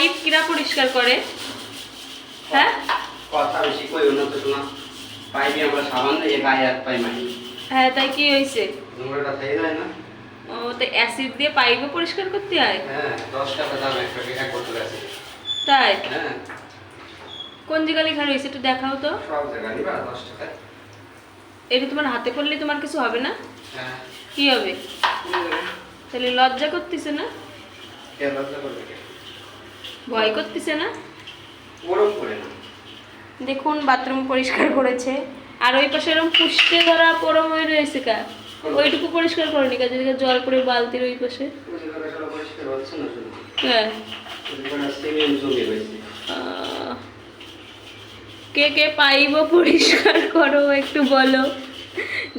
Pipe কিরা পরিষ্কার করে? হ্যাঁ কথা বেশি কইও না তো শোনা। পাইপে আমরা সাবান দিয়ে গায়ে হাত পাই মারি। হ্যাঁ, তাই কি হয়েছে? নোংরাটা থেকে যায় না? ও, তো অ্যাসিড দিয়ে পাইপও পরিষ্কার করতে হয়? হ্যাঁ, 10 টাকা দাম একটা এক বোতল আছে। তাই? হ্যাঁ, কোন জায়গা লেখা রয়েছে একটু দেখাও তো। সব জায়গায় নিবা 10 টাকায়। এটা তোমার হাতে পড়লে তোমার কিছু হবে না? হ্যাঁ, কি হবে? তাহলে লজ্জা করতেছে না? কে লজ্জা করবে কে? ভয় করতেছে না? গরম করে না। দেখুন বাথরুম পরিষ্কার করেছে। আর ওই পাশে এরকম পুষতে ধরা পরম হয়ে রয়েছে কা, ওইটুকু পরিষ্কার করেনি কাজে জল করে বালতির ওই পাশে। ওই জায়গাটা সব পরিষ্কার হচ্ছে না শুধু। হ্যাঁ। ওই জায়গাটা সিমেন্ট জমে রয়েছে। কে কে পাইবো পরিষ্কার করো একটু বলো।